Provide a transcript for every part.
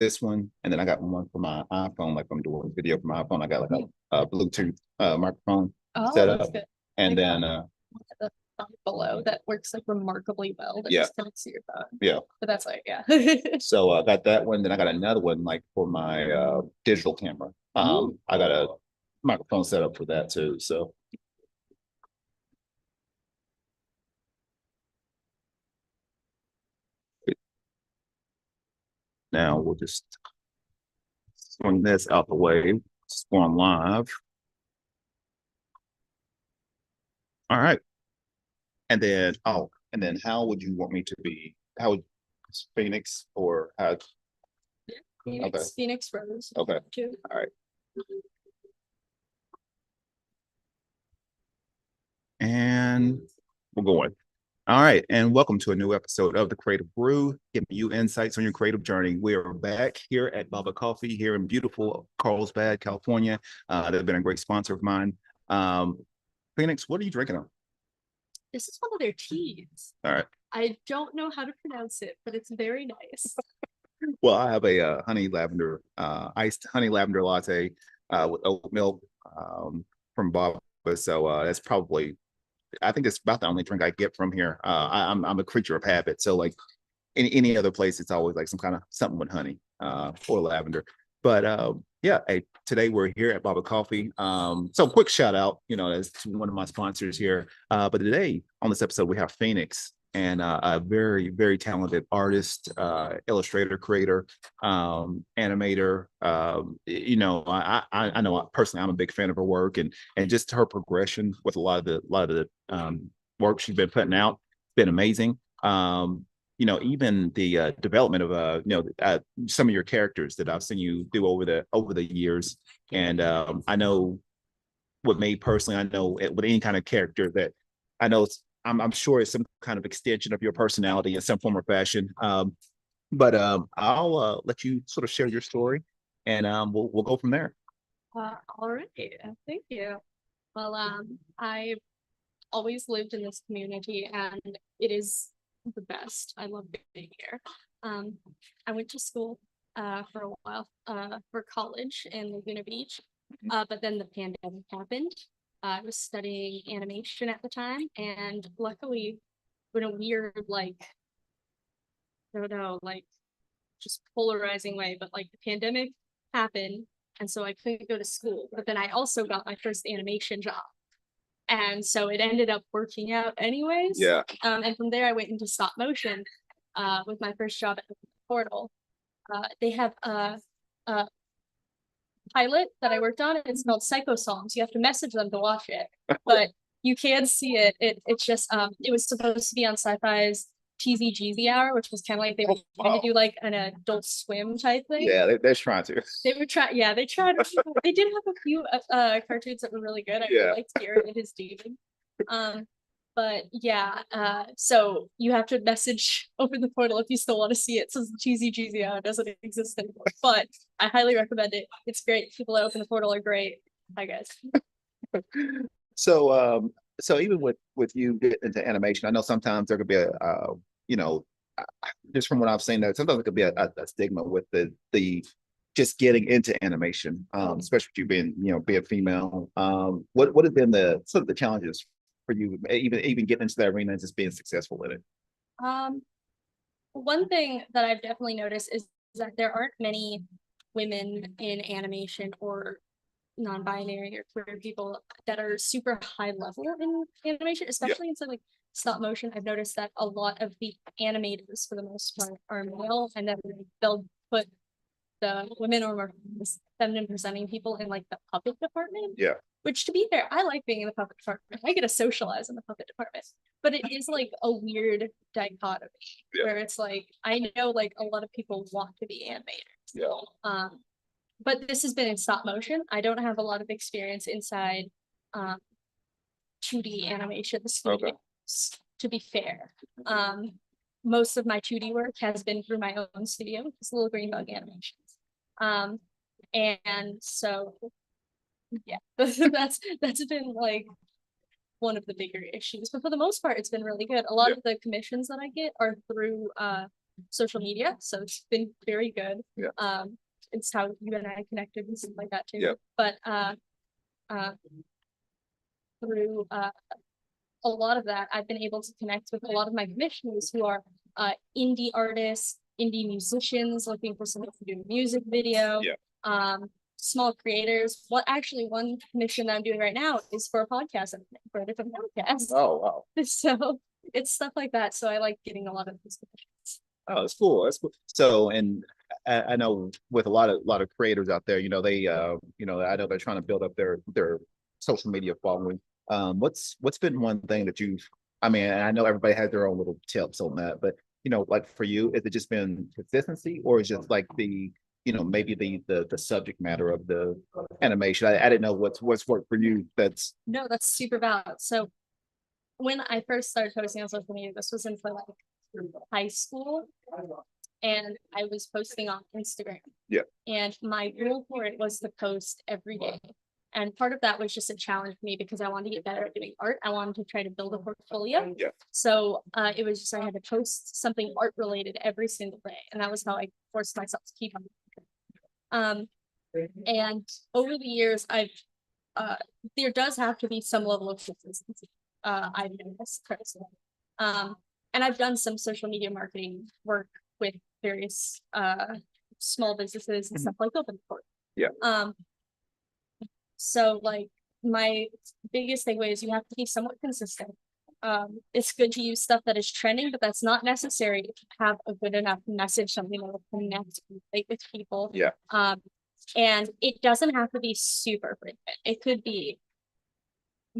this one, and then I got one for my iPhone. Like I'm doing video for my iPhone. I got like a Bluetooth microphone set Oh, that's up, good. I and got then the phone below that works like remarkably well. That yeah, just connects to your phone. yeah. But that's like, yeah. So I got that one. Then I got another one like for my digital camera. I got a microphone set up for that too. So now we'll just swing this out the way. It's going live. All right. And then how would you want me to be? How would Phoenix or how? Okay. Phoenix Rose. Okay. Too. All right. And we're going. All right. And welcome to a new episode of The Creative Brew, giving you insights on your creative journey. We are back here at Bubba Coffee here in beautiful Carlsbad, California. They've been a great sponsor of mine. Phoenix, what are you drinking on? This is one of their teas. All right. I don't know how to pronounce it, but it's very nice. Well, I have a honey lavender, iced honey lavender latte with oat milk from Bubba. So that's probably I think it's about the only drink I get from here. I'm a creature of habit, so like any other place, it's always like some kind of something with honey or lavender. But yeah, hey, today we're here at Baba Coffee. So quick shout out, as to one of my sponsors here. But today on this episode we have Phoenix and a very very talented artist, illustrator, creator, animator. I know personally I'm a big fan of her work and just her progression with a lot of the work she's been putting out. It's been amazing. Even the development of some of your characters that I've seen you do over the years, and I know with me personally, I know with any kind of character that I know I'm sure it's some kind of extension of your personality in some form or fashion. But I'll let you sort of share your story, and we'll go from there. All right. Thank you. Well, I always lived in this community and it is the best. I love being here. Um, I went to school for a while for college in Laguna Beach, but then the pandemic happened. I was studying animation at the time, and luckily, in a weird, like, I don't know, like, just polarizing way, but like the pandemic happened, and so I couldn't go to school. But then I also got my first animation job, and so it ended up working out anyways. Yeah. And from there I went into stop motion with my first job at the Portal. They have a pilot that I worked on. It's called Psycho Songs. You have to message them to watch it, but you can see it. It's just it was supposed to be on Sci-Fi's Cheesy Jeezy Hour, which was kind of like they were trying to do like an Adult Swim type thing. Yeah, they're trying to. They were trying, yeah, they tried. They did have a few cartoons that were really good. I really liked Garrett and his demon. But yeah, so you have to message over the portal if you still want to see it, since the Cheesy Cheesy Hour doesn't exist anymore. But I highly recommend it. It's great. People that open the portal are great. Hi guys. So so even with you getting into animation, I know sometimes there could be a you know just from what I've seen, that sometimes it could be a stigma with the just getting into animation, especially with you being being female. What have been the sort of the challenges for you, even getting into that arena and just being successful in it? Um, One thing that I've definitely noticed is that there aren't many women in animation or non-binary or queer people that are super high level in animation, especially in something like stop motion. I've noticed that a lot of the animators, for the most part, are male, and then they'll put the women or more feminine presenting people in like the puppet department. Yeah. Which, to be fair, I like being in the puppet department. I get to socialize in the puppet department, but it is like a weird dichotomy where it's like I know like a lot of people want to be animators. Yeah. But this has been in stop motion. I don't have a lot of experience inside 2D animation studios, to be fair. Most of my 2D work has been through my own studio, it's Little Green Bug Animations. And so yeah, that's been like one of the bigger issues. But for the most part, it's been really good. A lot of the commissions that I get are through social media, so it's been very good. Yeah. It's how you and I connected and stuff like that too. Yeah. But through a lot of that, I've been able to connect with a lot of my commissioners who are indie artists, indie musicians looking for someone to do a music video. Yeah. Small creators. One commission that I'm doing right now is for a podcast, for a different podcast. Oh, wow. So it's stuff like that. So I like getting a lot of these commissions. Oh, that's cool. That's cool. So, and I know with a lot of creators out there, they, I know they're trying to build up their social media following. What's been one thing that I mean, I know everybody has their own little tips on that, but like for you, has it just been consistency, or is just like maybe the subject matter of the animation? I didn't know what's worked for you. That's super valid. So when I first started posting on social media, this was in like high school, and I was posting on Instagram. Yeah. And my rule for it was to post every day. And part of that was just a challenge for me because I wanted to get better at doing art. I wanted to try to build a portfolio. Yeah. So it was just I had to post something art related every single day, and that was how I forced myself to keep on. And over the years, there does have to be some level of consistency. I've noticed personally. And I've done some social media marketing work with various small businesses and stuff like OpenCourt. Yeah. So like my biggest takeaway is you have to be somewhat consistent. It's good to use stuff that is trending, but that's not necessary to have a good enough message, something that will connect with people. Yeah. And it doesn't have to be super frequent. It could be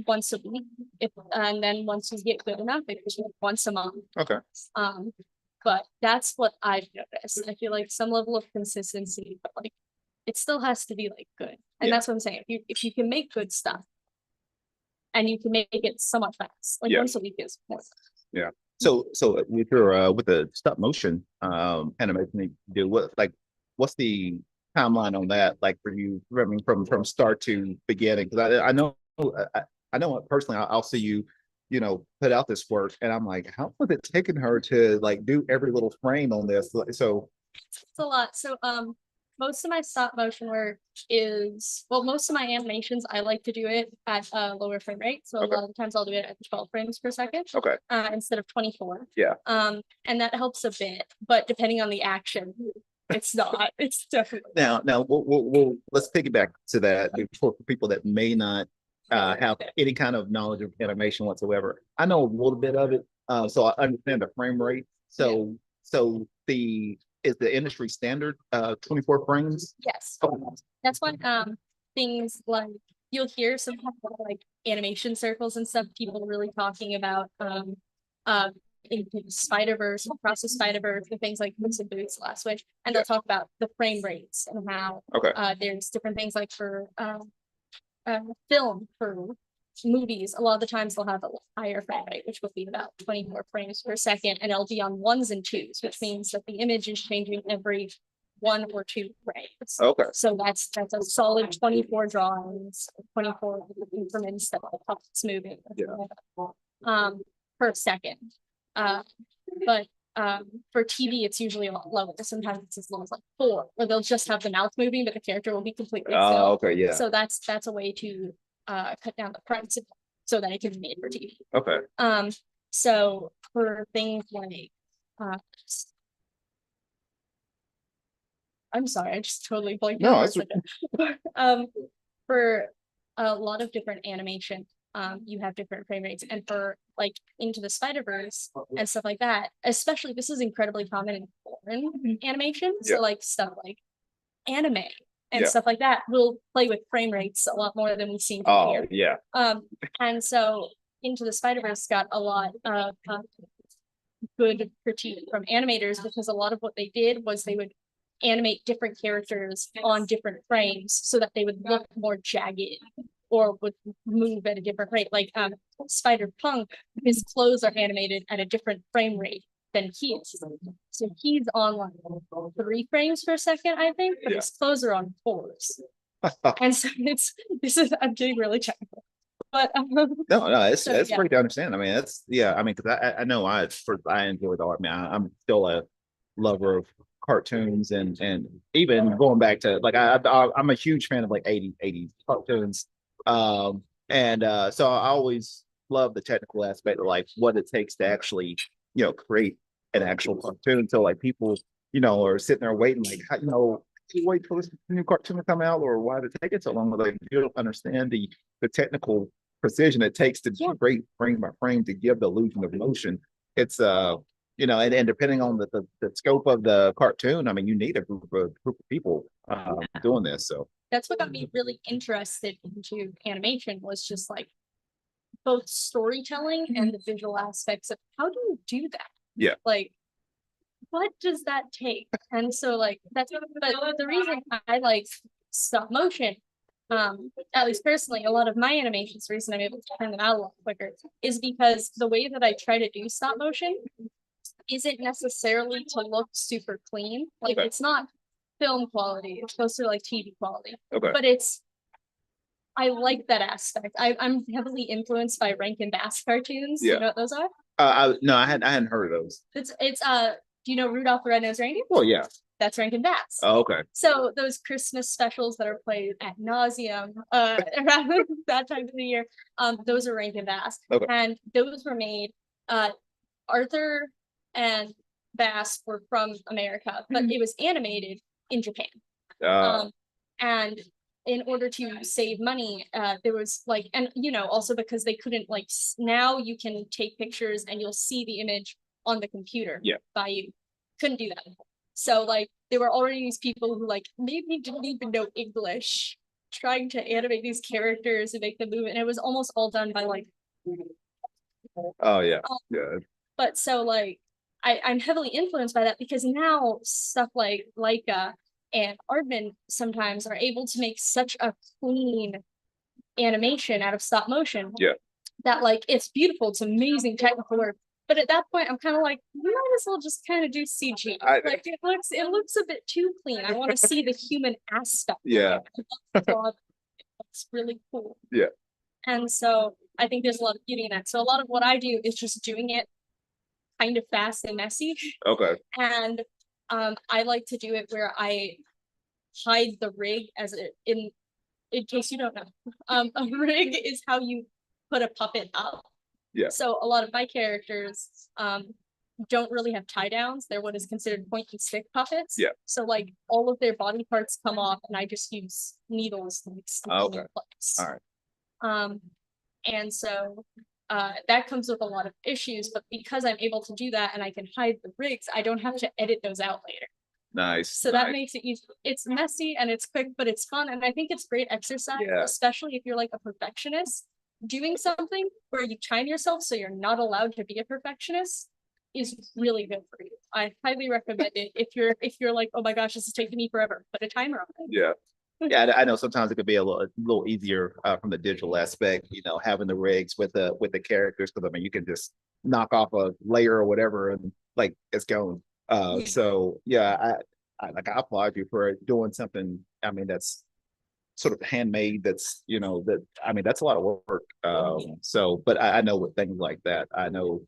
once a week, and then once you get good enough, it could be once a month. Okay. But that's what I've noticed. I feel like some level of consistency, but like it still has to be like good. And that's what I'm saying. If you can make good stuff and you can make it somewhat fast, like once a week is more. Yeah. So with your with the stop motion animation you do, what's the timeline on that, like for you, I mean, from start to beginning? Because I know personally, I'll see you put out this work, and I'm like, how was it taking her to like do every little frame on this? So it's a lot. So most of my stop motion work most of my animations, I like to do it at a lower frame rate. So a lot of the times I'll do it at 12 frames per second. Okay. Instead of 24. Yeah. And that helps a bit, but depending on the action, it's not. It's definitely now we'll let's piggyback to that for people that may not have any kind of knowledge of animation whatsoever. I know a little bit of it, so I understand the frame rate. So is the industry standard 24 frames? Yes. Okay. That's why things like you'll hear sometimes like animation circles and stuff, people really talking about into Spider-Verse, across the Spider-Verse, and things like Puss in Boots last week, and they'll talk about the frame rates and how there's different things like for film, for movies. A lot of the times they'll have a higher frame rate, which will be about 24 frames per second, and it'll be on ones and twos, which means that the image is changing every 1 or 2 frames. Okay. So that's a solid 24 drawings, 24 increments that the puppet's moving. Per second. But for TV, it's usually a lot lower. Sometimes it's as low as like 4, or they'll just have the mouth moving, but the character will be completely still. Oh, okay, yeah. So that's a way to cut down the price so that it can be made for TV. Okay. So for things like I'm sorry, I just totally blanked out. No, it's for a lot of different animation, you have different frame rates, and for like Into the Spider-Verse and stuff like that, especially this is incredibly common in foreign animation. So like stuff like anime and stuff like that will play with frame rates a lot more than we see here. Yeah. And so Into the Spider-Verse got a lot of good critique from animators, because a lot of what they did was they would animate different characters on different frames so that they would look more jagged or would move at a different rate. Like Spider-Punk, his clothes are animated at a different frame rate than he is. So he's on like 3 frames per second, I think, but his clothes are on 4s. And so I'm getting really technical. But no, it's great to understand. I mean, because I know I enjoy the art. I mean, I'm still lover of cartoons and even going back to like I'm a huge fan of like 80s cartoons. And so I always love the technical aspect of like what it takes to actually, create an actual cartoon. So like people, are sitting there waiting, like, you wait for this new cartoon to come out, or why did it take it so long? Like you don't understand the technical precision it takes to create frame by frame to give the illusion of motion. It's and depending on the scope of the cartoon, I mean, you need a group of people doing this. So That's what got me really interested into animation, was just like both storytelling and the visual aspects of how do you do that? Yeah. Like, what does that take? And so like that's but the reason I like stop motion, at least personally, a lot of my animations, the reason I'm able to turn them out a lot quicker is because the way that I try to do stop motion isn't necessarily to look super clean. Like it's not film quality, it's supposed to be like TV quality. Okay. But I like that aspect. I'm heavily influenced by Rankin Bass cartoons. Yeah. You know what those are? No, I hadn't heard of those. It's do you know Rudolph the Red-Nosed Reindeer? Well, yeah. That's Rankin Bass. Oh, okay. So those Christmas specials that are played at nauseum around that time of the year, those are Rankin Bass. Okay. And those were made, Arthur and Bass were from America, but it was animated in Japan. And in order to save money, there was like, and also because they couldn't like, now you can take pictures and you'll see the image on the computer by you. Couldn't do that. So like there were already these people who like maybe didn't even know English trying to animate these characters and make them move, and it was almost all done by like oh yeah. Yeah. But so like I'm heavily influenced by that because now stuff like Leica and Aardman sometimes are able to make such a clean animation out of stop motion. Yeah. That like it's beautiful, it's amazing technical work. But at that point, I'm kind of like, you might as well just kind of do CG. Like it looks a bit too clean. I want to see the human aspect. Yeah. It's really cool. Yeah. And so I think there's a lot of beauty in that. So a lot of what I do is just doing it kind of fast and messy. Okay. And I like to do it where I hide the rig in case you don't know. A rig is how you put a puppet up. Yeah. So a lot of my characters don't really have tie downs. They're what is considered point and stick puppets. Yeah. So like all of their body parts come off and I just use needles to stick them in place. All right. And so that comes with a lot of issues, but because I'm able to do that and I can hide the rigs, I don't have to edit those out later. Nice. So that makes it easy. It's messy and it's quick, but it's fun. And I think it's great exercise, especially if you're like a perfectionist. Doing something where you time yourself so you're not allowed to be a perfectionist is really good for you. I highly recommend it. If you're like, oh my gosh, this is taking me forever, put a timer on it. Yeah. Yeah, I know sometimes it could be a little easier from the digital aspect, having the rigs with the characters, because I mean you can just knock off a layer or whatever and like it's going. So yeah, I applaud you for doing something. I mean that's sort of handmade. That's that I mean that's a lot of work. So, but I know with things like that, I know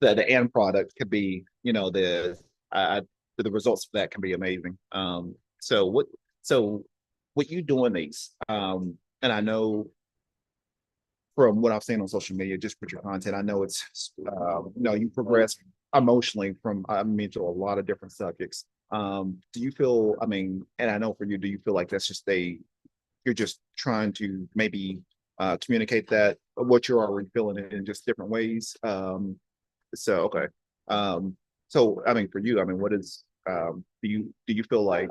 that the end product could be the results of that can be amazing. So what you doing these, and I know from what I've seen on social media, just with your content, I know it's you progress emotionally from to a lot of different subjects. Do you feel, I mean, and I know for you, do you feel like that's just you're just trying to maybe communicate that what you're already feeling in just different ways? So okay. So I mean for you, I mean, what is do you feel like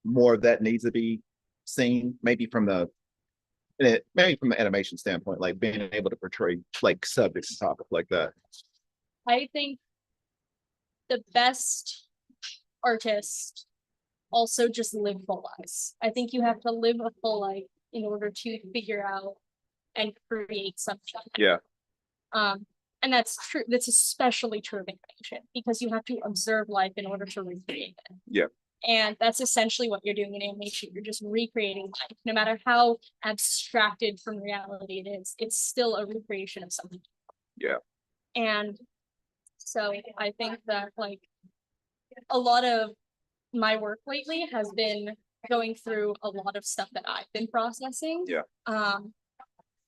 more of that needs to be seen, maybe from the animation standpoint, like being able to portray like subjects and topics like that? I think the best artists also just live full lives. I think you have to live a full life in order to figure out and create something. Yeah. And that's true. That's especially true of animation because you have to observe life in order to recreate it. Yeah. And that's essentially what you're doing in animation. You're just recreating life. No matter how abstracted from reality it is, it's still a recreation of something. Yeah. And so I think that like a lot of my work lately has been going through a lot of stuff that I've been processing. Yeah.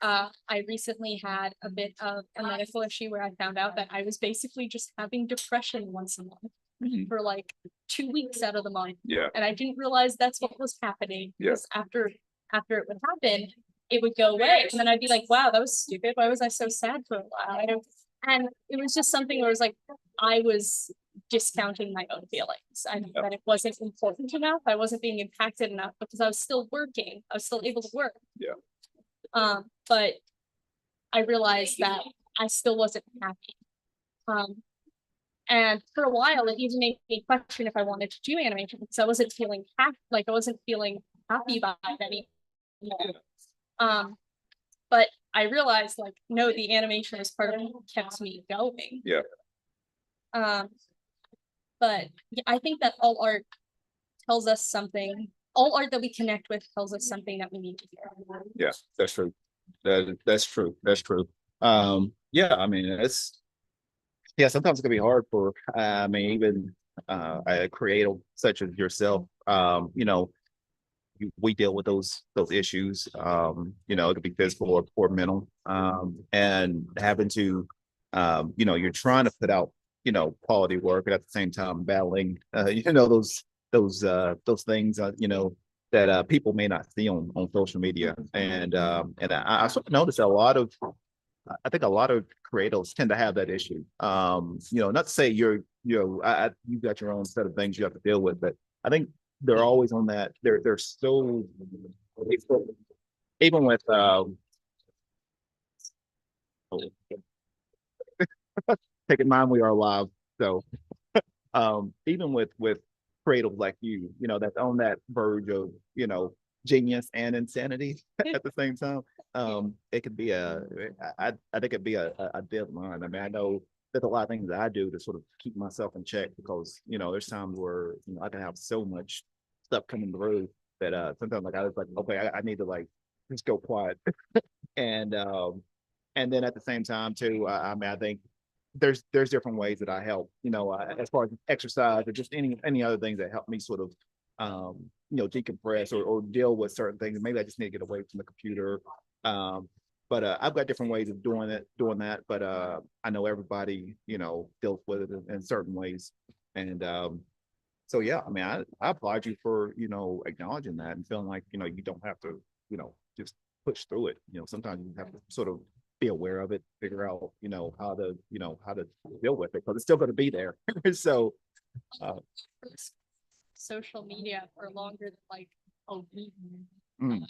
I recently had a bit of a medical issue where I found out that I was basically just having depression once a month for like 2 weeks out of the month. Yeah. And I didn't realize that's what was happening. Yeah. Because after it would happen, it would go away. And then I'd be like, wow, that was stupid. Why was I so sad for a while? And it was just something where it was like, I was discounting my own feelings. I knew that it wasn't important enough. I wasn't being impacted enough because I was still working. I was still able to work. Yeah. But I realized that I still wasn't happy. And for a while, it even made me question if I wanted to do animation because I wasn't feeling happy, like I wasn't feeling happy about it anymore. But I realized, like, no, the animation is part of what kept me going. Yeah. But I think that all art tells us something. All art that we connect with tells us something that we need to hear. Yeah, that's true. That's true. That's true. Yeah, I mean, sometimes it can be hard for, I mean, even a creative such as yourself, we deal with those issues. It could be physical or mental. And having to, you're trying to put out, quality work, and at the same time battling, those things, that people may not see on social media. And I sort of noticed I think a lot of creators tend to have that issue. Not to say you've got your own set of things you have to deal with, but I think they're always on that. They're still, even with take in mind we are live. So even with creative like that's on that verge of, genius and insanity at the same time. It could be I think it'd be a dead line. I mean, I know there's a lot of things that I do to sort of keep myself in check because, there's times where, I can have so much stuff coming through that sometimes like I was like, okay, I need to like just go quiet. And then at the same time too, I mean, I think there's different ways that I help, as far as exercise or just any other things that help me sort of decompress or deal with certain things. Maybe I just need to get away from the computer. But I've got different ways of doing that. But I know everybody, deals with it in certain ways. And so yeah, I mean, I applaud you for, acknowledging that and feeling like, you don't have to, just push through it. Sometimes you have to sort of be aware of it, figure out, how to deal with it because it's still going to be there. So social media for longer than like a week. Mm.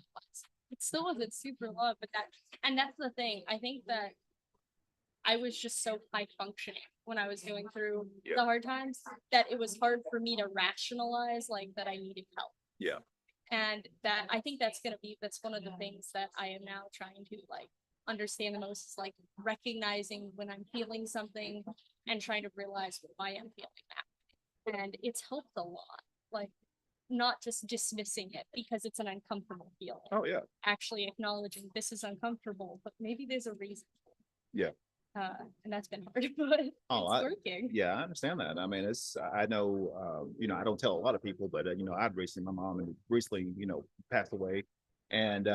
It still wasn't super long, but that's the thing. I think that I was just so high functioning when I was going through the hard times that it was hard for me to rationalize like that I needed help. Yeah. And that I think that's one of the things that I am now trying to like understand the most is like recognizing when I'm feeling something and trying to realize why I'm feeling that. And it's helped a lot. Like not just dismissing it because it's an uncomfortable feeling. Oh yeah. Actually acknowledging this is uncomfortable, but maybe there's a reason. Yeah. And that's been hard, but it's working. Yeah, I understand that. I mean, I know, I don't tell a lot of people, but my mom and recently, passed away. And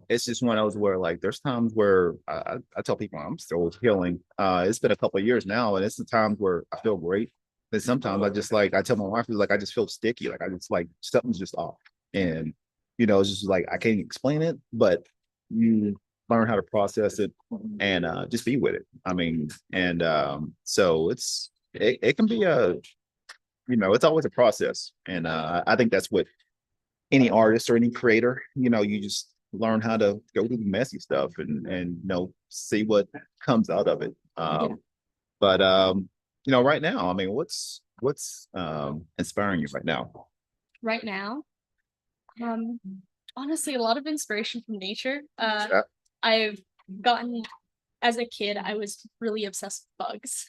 it's just one of those where like there's times where I tell people I'm still healing. It's been a couple of years now, and it's the times where I feel great. And sometimes I just like I tell my wife, like I just feel sticky, like I just like something's just off. And it's just like I can't explain it, but you learn how to process it and just be with it. I mean, and so it can be it's always a process. And I think that's what any artist or any creator, you just learn how to go through the messy stuff and see what comes out of it. But right now, I mean, what's inspiring you right now? Right now, honestly, a lot of inspiration from nature. Yeah. I've gotten, as a kid, I was really obsessed with bugs.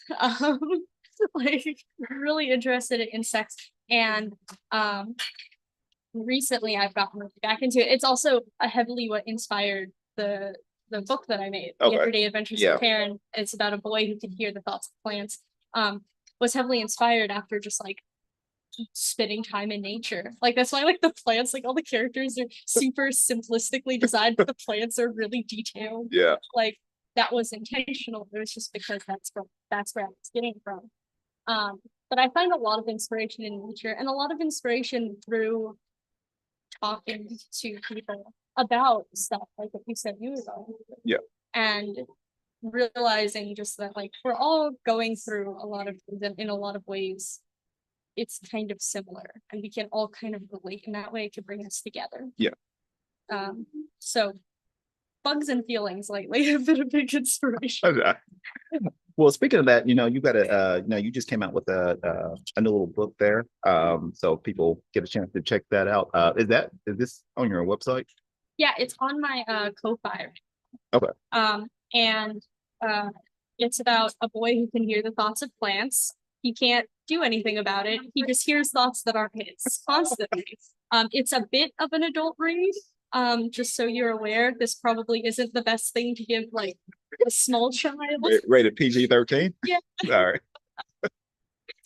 Like really interested in insects, and recently I've gotten back into it. It's also heavily what inspired the book that I made, The Everyday Adventures of Karen. It's about a boy who can hear the thoughts of plants. Was heavily inspired after just like spending time in nature. Like that's why like the plants, like all the characters are super simplistically designed, but the plants are really detailed. Yeah. Like that was intentional. It was just because that's where I was getting from. But I find a lot of inspiration in nature and a lot of inspiration through talking to people about stuff like what you said you were going through. Yeah. And realizing just that like we're all going through a lot of things and in a lot of ways it's kind of similar and we can all kind of relate in that way to bring us together. Yeah. So bugs and feelings lately have been a big inspiration. Well, speaking of that, you know, you got a, you just came out with a new little book there. So people get a chance to check that out. Is this on your website? Yeah, it's on my Ko-Fi. Okay. And it's about a boy who can hear the thoughts of plants. He can't do anything about it. He just hears thoughts that aren't his constantly. It's a bit of an adult read. Just so you're aware, this probably isn't the best thing to give like a small child. Rated PG-13? Yeah. All right.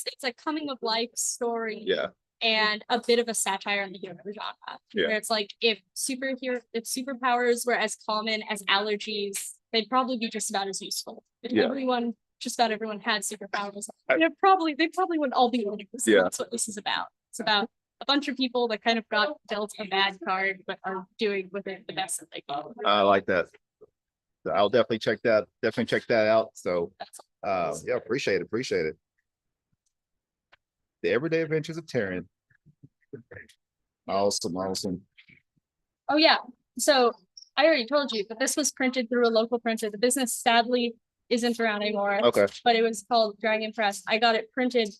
It's a coming of life story. Yeah. And a bit of a satire on the hero genre. Yeah. Where it's like if superpowers were as common as allergies, they'd probably be just about as useful. If just about everyone had superpowers, they probably wouldn't all be winners. Yeah. That's what this is about. It's about a bunch of people that kind of got dealt a bad card, but are doing with it the best that they can. I like that. So I'll definitely check that out. So yeah, appreciate it. The Everyday Adventures of Taryn. Awesome. Oh yeah. So I already told you, but this was printed through a local printer. The business sadly isn't around anymore. Okay. But it was called Dragon Press. I got it printed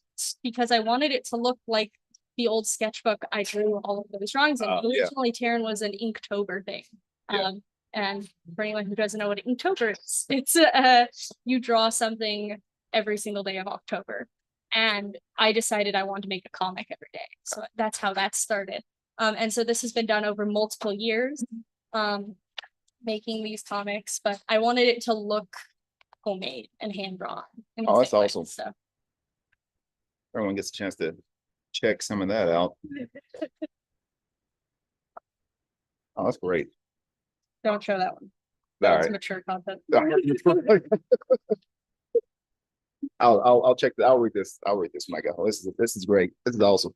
because I wanted it to look like the old sketchbook I drew all of those drawings in. Originally, Taryn was an Inktober thing. Yeah. And for anyone who doesn't know what Inktober is, it's you draw something every single day of October. And I decided I wanted to make a comic every day. So that's how that started. And so this has been done over multiple years, making these comics, but I wanted it to look homemade and hand drawn. Oh, that's awesome. So everyone gets a chance to check some of that out. Oh, that's great. Don't show that one. That's mature content. I'll check that. I'll read this, Micah. This is great. This is awesome.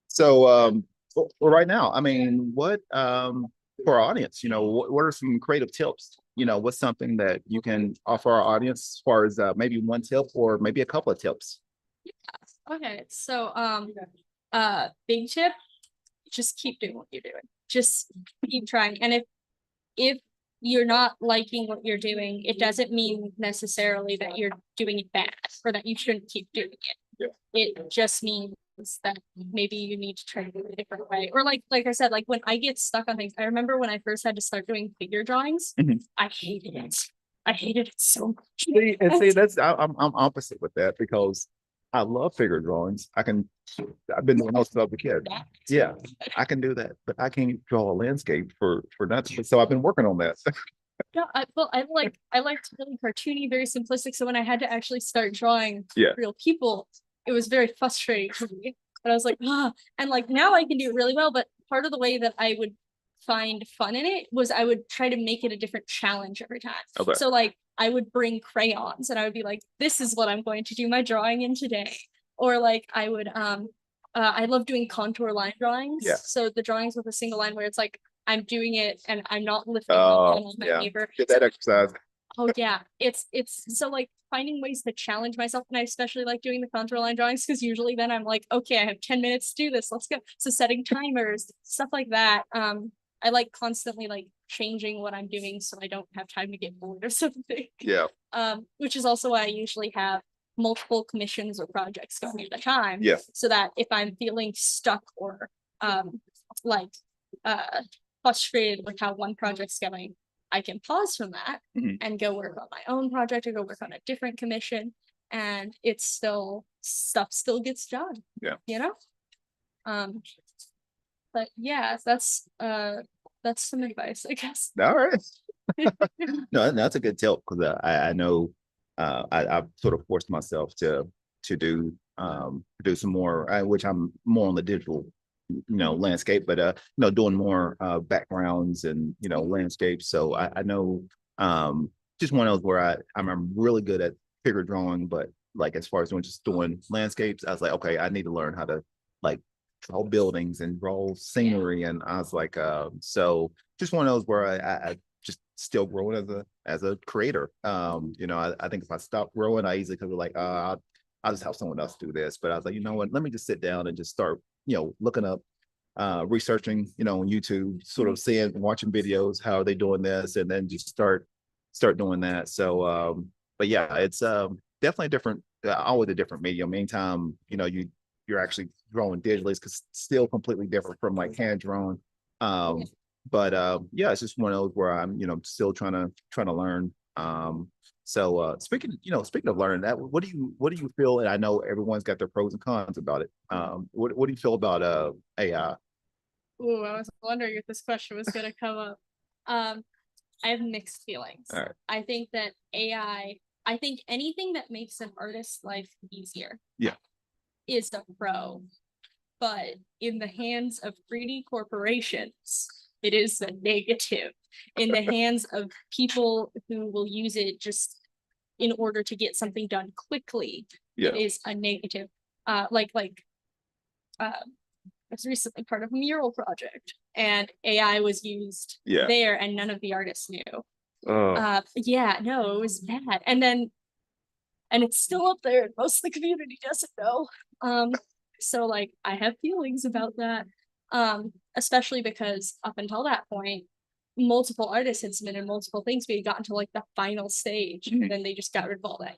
So well, right now, I mean, what for our audience, you know, what are some creative tips? You know, what's something that you can offer our audience as far as maybe one tip or maybe a couple of tips? Yeah. Okay. So big tip, just keep doing what you're doing. Just keep trying. And if you're not liking what you're doing, it doesn't mean necessarily that you're doing it bad or that you shouldn't keep doing it. Yeah. It just means that maybe you need to try to do it a different way. Or like I said, like when I get stuck on things, I remember when I first had to start doing figure drawings, I hated it. I hated it so much. See, that's I'm opposite with that because I love figure drawings. I've been doing those since I was a kid. Yeah, I can do that, but I can't draw a landscape for nothing. So I've been working on that. Yeah, I liked really cartoony, very simplistic. So when I had to actually start drawing real people, it was very frustrating for me. But I was like, and like now I can do it really well. But part of the way that I would find fun in it was I would try to make it a different challenge every time. Okay. So like I would bring crayons and I would be like, this is what I'm going to do my drawing in today. Or like I would I love doing contour line drawings. Yeah. So the drawings with a single line where it's like I'm doing it and I'm not lifting up on my paper. Get that exercise. Oh yeah. It's so like finding ways to challenge myself. And I especially like doing the contour line drawings because usually then I'm like, okay, I have 10 minutes to do this. Let's go. So setting timers, stuff like that. I like constantly like changing what I'm doing so I don't have time to get bored or something. Yeah. Which is also why I usually have multiple commissions or projects going at a time. Yeah. So that if I'm feeling stuck or frustrated with how one project's going, I can pause from that and go work on my own project or go work on a different commission. And it's stuff still gets done. Yeah. You know? But yeah, that's some advice, I guess. All right. No, that's a good tip because I know I've sort of forced myself to to do some more, which I'm more on the digital, landscape, but doing more backgrounds and landscapes. So I know just one of those where I'm really good at figure drawing, but like as far as doing landscapes, I was like, okay, I need to learn how to like draw buildings and draw scenery. And I was like, so just one of those where I just still growing as a creator. I think if I stop growing, I easily could be like, I'll just have someone else do this. But I was like, you know what, let me just sit down and just start, looking up, researching, on YouTube, sort of watching videos, how are they doing this, and then just start doing that. So but yeah, it's definitely different, always a different medium. Anytime, you're actually drawing digitally, it's still completely different from like hand drawn. But yeah, it's just one of those where I'm, still trying to learn. So speaking of learning that, what do you feel? And I know everyone's got their pros and cons about it. What do you feel about AI? Ooh, I was wondering if this question was gonna come up. I have mixed feelings. All right. I think that I think anything that makes an artist's life easier, Yeah, is a pro. But in the hands of greedy corporations, it is a negative. In the hands of people who will use it just in order to get something done quickly, yeah, it is a negative. I was recently part of a mural project, and AI was used yeah. there, and none of the artists knew. Oh, Yeah, no, it was bad. And it's still up there, and most of the community doesn't know. So like I have feelings about that. Especially because up until that point, multiple artists had submitted multiple things, but had gotten to like the final stage, and then they just got rid of all that.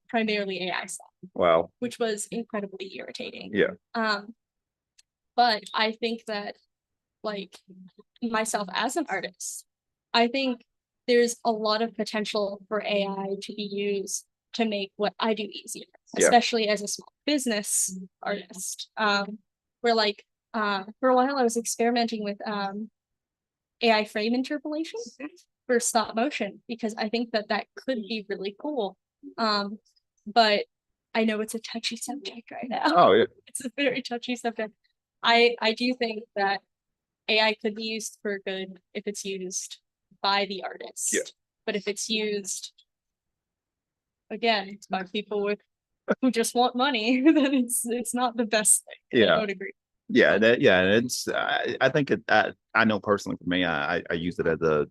Primarily AI stuff, wow. which was incredibly irritating. Yeah, But I think that, like, myself as an artist, I think there's a lot of potential for AI to be used to make what I do easier, yeah, especially as a small business artist. Where like for a while I was experimenting with AI frame interpolation for stop motion, because I think that could be really cool. But I know it's a touchy subject right now. oh yeah, It's a very touchy subject. I do think that AI could be used for good if it's used by the artist. Yeah. But if it's used again by people who just want money, then it's not the best thing. yeah. I would agree. Yeah, it's I think I know personally for me, I use it as a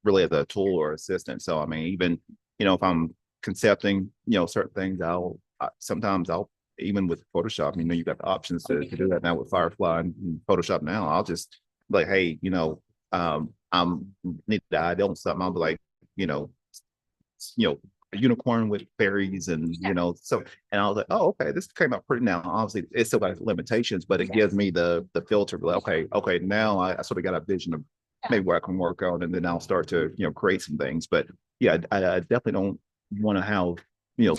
really as a tool or assistant. So I mean, even if I'm concepting certain things, sometimes I'll, even with Photoshop, you got the options to do that now with Firefly and Photoshop. Now I'll just like, hey, I'm need the idea on something. I'll be like, a unicorn with fairies, and so, and I was like, oh, okay, this came out pretty. Now obviously it's still got limitations, but it gives me the filter, like, okay, now I sort of got a vision of maybe where I can work on, and then I'll start to create some things. But yeah, I definitely don't want to have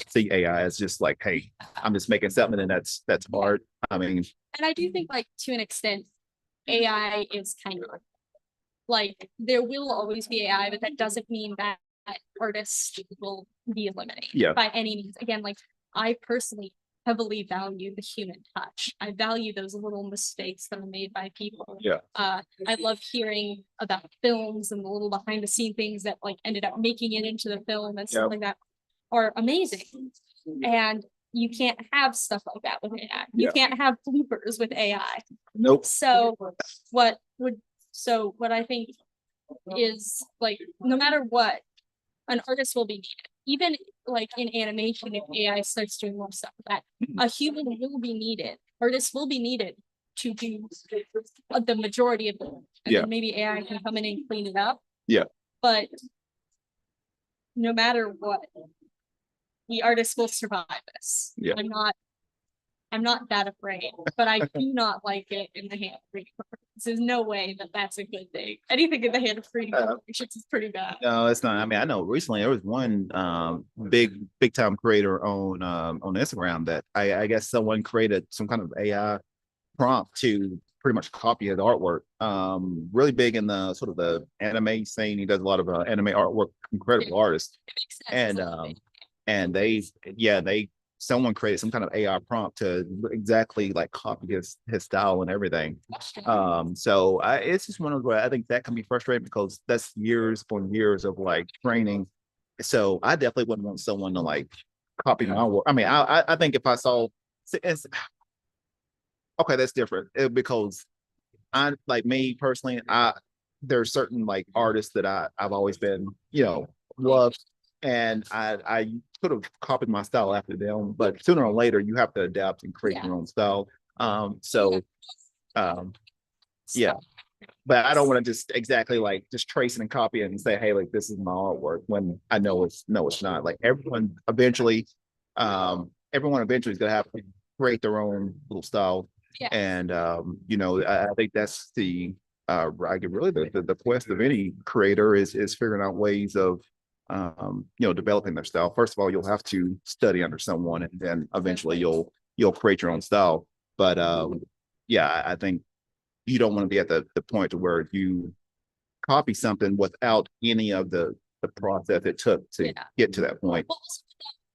see AI as just like, hey, I'm just making something, and that's hard. I mean, and I do think, like, to an extent, AI is kind of like, there will always be AI, but that doesn't mean that artists will be eliminated by any means. Again, like, I personally heavily value the human touch. I value those little mistakes that are made by people. I love hearing about films and the little behind the scene things that like ended up making it into the film and stuff like that are amazing. And you can't have stuff like that with AI. You can't have bloopers with AI. Nope. So what I think is, like, no matter what, an artist will be needed. Even like in animation, if AI starts doing more stuff with that, a human will be needed. Artists will be needed to do the majority of them. And then maybe AI can come in and clean it up. Yeah. But no matter what, the artist will survive this. Yeah. I'm not that afraid, but I do not like it in the hand of 3D corporations. There's no way that that's a good thing. Anything in the hand of 3D corporations is pretty bad. No, it's not. I mean, I know recently there was one big time creator on Instagram that I guess someone created some kind of AI prompt to pretty much copy his artwork. Really big in the sort of the anime scene. He does a lot of anime artwork, incredible artist. It makes sense. and someone created some kind of AI prompt to exactly like copy his style and everything. So it's just one of where I think that can be frustrating because that's years upon years of like training. So I definitely wouldn't want someone to like copy my work. I mean, I think if I saw, it's, okay, that's different because I like me personally, there's certain like artists that I've always been, loved, and I could have copied my style after them, but sooner or later you have to adapt and create your own style. So yeah, but I don't want to just exactly like just trace it and copy it and say, hey, like this is my artwork when I know it's not. Like everyone eventually is gonna have to create their own little style. Yeah. And I think that's I get really the quest of any creator is figuring out ways of developing their style. First of all, you'll have to study under someone, and then eventually you'll create your own style. But yeah, I think you don't want to be at the point to where you copy something without any of the process it took to get to that point. Well,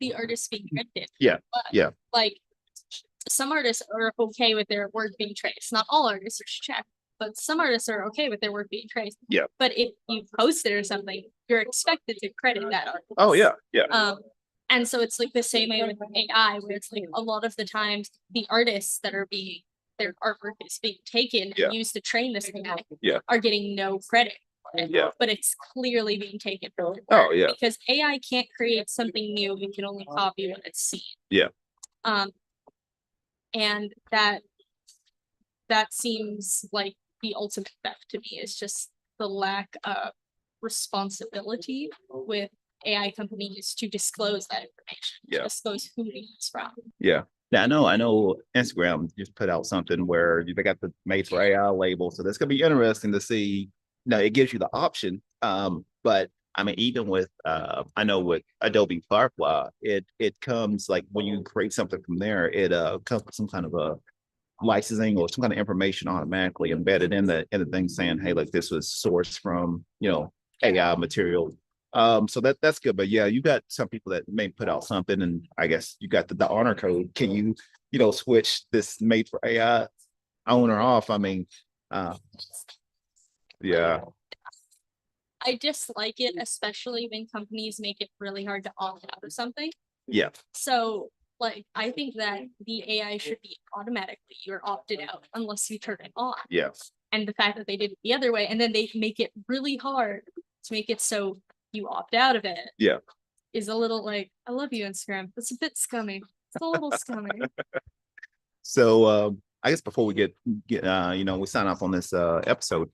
the artist being credited. Yeah. Yeah. Like some artists are okay with their work being traced. Not all artists are checked, but some artists are okay with their work being traced. Yeah. But if you post it or something, you're expected to credit that artist. Oh yeah. Yeah. And so it's like the same way with AI, where it's like a lot of the times the artists that are their artwork is being taken and used to train this AI are getting no credit. Yeah. But it's clearly being taken from their Oh work yeah. because AI can't create something new. It can only copy what it's seen. Yeah. And that seems like the ultimate theft to me, is just the lack of responsibility with AI companies to disclose that information, to disclose who it's from. Yeah. Now I know Instagram just put out something where they got the made for AI label. So this could be interesting to see. Now it gives you the option. But I mean, even with I know with Adobe Firefly, it comes like when you create something from there, it comes with some kind of a licensing or some kind of information automatically embedded in the thing saying, hey, like this was sourced from AI material. So that's good. But yeah, you got some people that may put out something, and I guess you got the honor code. Can you switch this made for AI on or off? I mean, yeah. I dislike it, especially when companies make it really hard to opt out of something. Yeah. So like I think that the AI should be automatically you're opted out unless you turn it on. Yeah. And the fact that they did it the other way, and then they make it really hard to make it so you opt out of it. Yeah. Is a little like, I love you, Instagram. It's a bit scummy. It's a little scummy. So I guess before we get we sign off on this episode,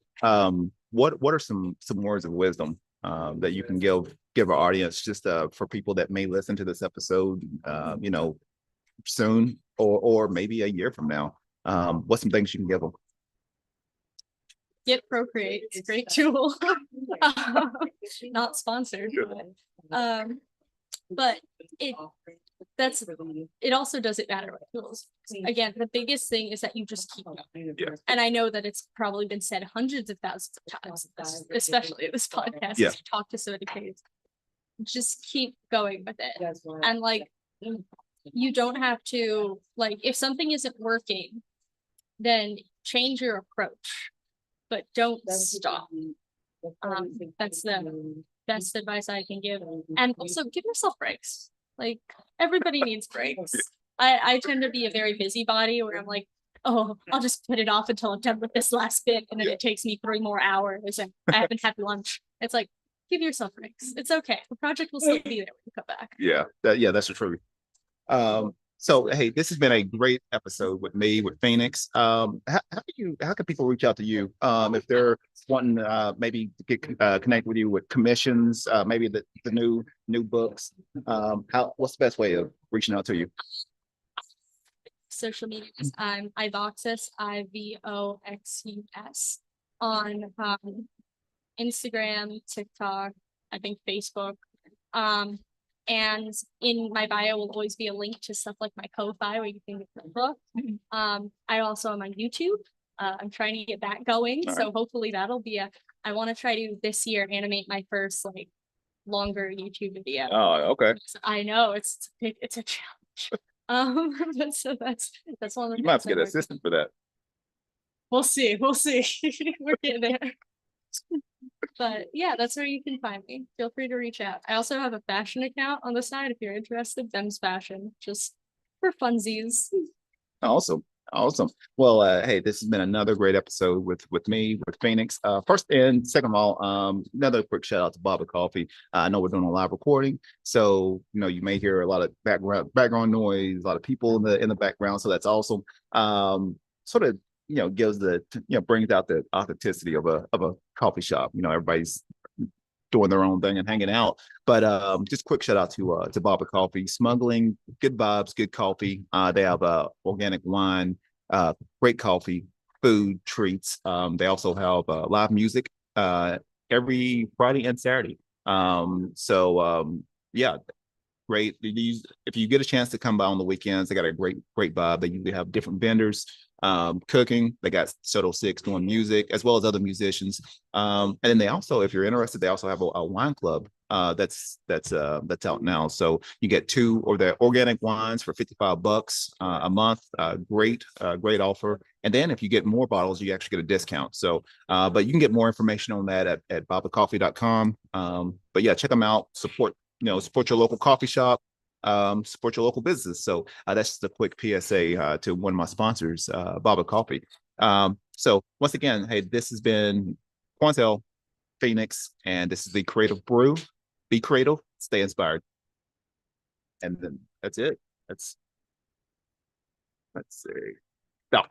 what are some words of wisdom that you can give our audience, just for people that may listen to this episode soon or maybe a year from now? What's some things you can give them? Get Procreate. It's a great tool. Not sponsored, but it also doesn't matter what tools. Again, the biggest thing is that you just keep going. Yeah. And I know that it's probably been said hundreds of thousands of times, especially this podcast, Yeah. as you talk to so many kids. Just keep going with it. And like, you don't have to, like, if something isn't working, then change your approach, but don't stop. That's the best advice I can give. And also give yourself breaks. Like, everybody needs breaks. I tend to be a very busybody where I'm like, oh, I'll just put it off until I'm done with this last bit, and then it takes me 3 more hours and I haven't had lunch. It's like, give yourself breaks. It's okay. The project will still be there when you come back. Yeah, that's the truth. So hey, this has been a great episode with me, with Phoenix. How can people reach out to you if they're wanting maybe to get connect with you with commissions, maybe the new books? What's the best way of reaching out to you? Social media. I'm Ivoxus, IVOXUS, on Instagram, TikTok, I think Facebook. And in my bio will always be a link to stuff like my Ko-Fi where you can get the book. I also am on YouTube. I'm trying to get that going. So hopefully that'll be I want to try to this year animate my first like longer YouTube video. Oh, okay. So I know it's a challenge. But so that's one of the You might have things to get I'm an working- assistant for that. We'll see. We'll see. We're getting there. But yeah, that's where you can find me. Feel free to reach out. I also have a fashion account on the side if you're interested. Them's Fashion, just for funsies. Awesome. Awesome. Well, hey, this has been another great episode with me, with Phoenix. First and second of all, another quick shout out to Baba Coffee. I know we're doing a live recording, so you may hear a lot of background noise, a lot of people in the background. So that's awesome. Sort of gives brings out the authenticity of a coffee shop. Everybody's doing their own thing and hanging out. But just quick shout out to Baba Coffee, smuggling good vibes, good coffee. They have organic wine, great coffee, food, treats. They also have live music every Friday and Saturday. Yeah, great. If you get a chance to come by on the weekends, they got a great vibe. They usually have different vendors cooking. They got Soto Six doing music as well as other musicians. And then they also, if you're interested, they also have a wine club that's out now. So you get two or their organic wines for $55 a month. Great offer. And then if you get more bottles, you actually get a discount. So, but you can get more information on that at babacoffee.com. But yeah, check them out. Support your local coffee shop, support your local business. So that's just a quick PSA to one of my sponsors, Baba Coffee. So once again, hey, this has been Quantel Phoenix, and this is the Creative Brew. Be creative, stay inspired. And then that's it. Let's see. No.